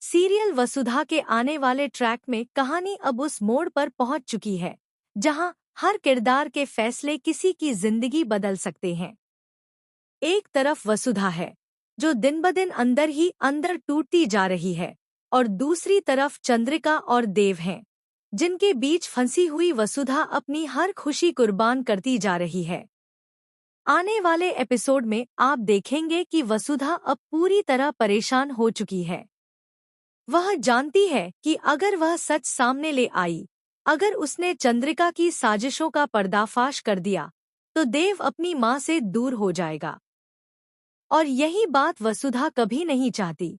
Serial वसुधा के आने वाले ट्रैक में कहानी अब उस मोड़ पर पहुंच चुकी है जहां हर किरदार के फैसले किसी की जिंदगी बदल सकते हैं। एक तरफ वसुधा है जो दिन ब दिन अंदर ही अंदर टूटती जा रही है और दूसरी तरफ चंद्रिका और देव हैं जिनके बीच फंसी हुई वसुधा अपनी हर खुशी कुर्बान करती जा रही है। आने वाले एपिसोड में आप देखेंगे कि वसुधा अब पूरी तरह परेशान हो चुकी है। वह जानती है कि अगर वह सच सामने ले आई, अगर उसने चंद्रिका की साजिशों का पर्दाफाश कर दिया, तो देव अपनी मां से दूर हो जाएगा। और यही बात वसुधा कभी नहीं चाहती।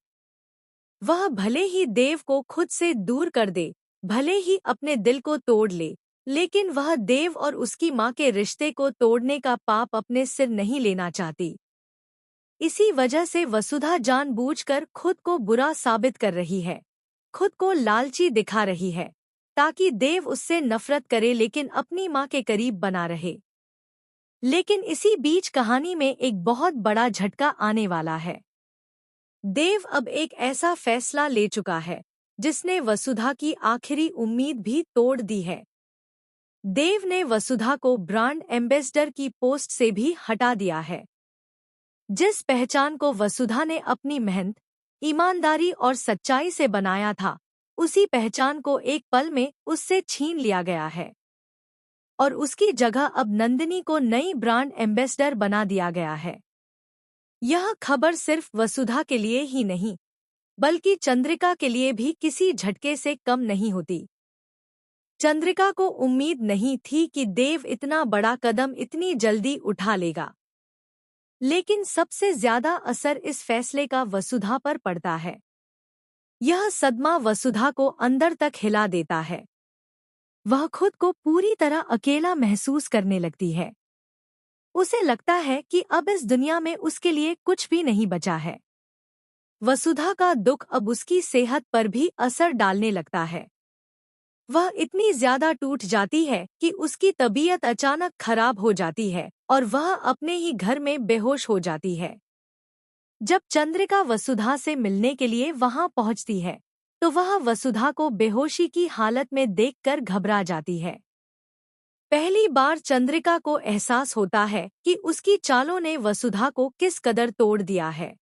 वह भले ही देव को खुद से दूर कर दे, भले ही अपने दिल को तोड़ ले, लेकिन वह देव और उसकी मां के रिश्ते को तोड़ने का पाप अपने सिर नहीं लेना चाहती। इसी वजह से वसुधा जानबूझकर खुद को बुरा साबित कर रही है, खुद को लालची दिखा रही है, ताकि देव उससे नफरत करे लेकिन अपनी मां के करीब बना रहे। लेकिन इसी बीच कहानी में एक बहुत बड़ा झटका आने वाला है। देव अब एक ऐसा फैसला ले चुका है जिसने वसुधा की आखिरी उम्मीद भी तोड़ दी है। देव ने वसुधा को ब्रांड एम्बेसडर की पोस्ट से भी हटा दिया है। जिस पहचान को वसुधा ने अपनी मेहनत, ईमानदारी और सच्चाई से बनाया था, उसी पहचान को एक पल में उससे छीन लिया गया है और उसकी जगह अब नंदिनी को नई ब्रांड एम्बेसडर बना दिया गया है। यह खबर सिर्फ वसुधा के लिए ही नहीं, बल्कि चंद्रिका के लिए भी किसी झटके से कम नहीं होती। चंद्रिका को उम्मीद नहीं थी कि देव इतना बड़ा कदम इतनी जल्दी उठा लेगा। लेकिन सबसे ज्यादा असर इस फैसले का वसुधा पर पड़ता है। यह सदमा वसुधा को अंदर तक हिला देता है। वह खुद को पूरी तरह अकेला महसूस करने लगती है। उसे लगता है कि अब इस दुनिया में उसके लिए कुछ भी नहीं बचा है। वसुधा का दुख अब उसकी सेहत पर भी असर डालने लगता है। वह इतनी ज्यादा टूट जाती है कि उसकी तबीयत अचानक खराब हो जाती है और वह अपने ही घर में बेहोश हो जाती है। जब चंद्रिका वसुधा से मिलने के लिए वहां पहुंचती है, तो वह वसुधा को बेहोशी की हालत में देखकर घबरा जाती है। पहली बार चंद्रिका को एहसास होता है कि उसकी चालों ने वसुधा को किस कदर तोड़ दिया है।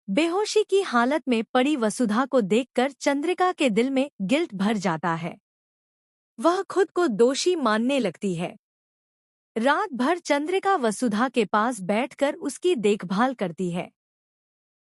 बेहोशी की हालत में पड़ी वसुधा को देखकर चंद्रिका के दिल में गिल्ट भर जाता है। वह खुद को दोषी मानने लगती है। रात भर चंद्रिका वसुधा के पास बैठकर उसकी देखभाल करती है।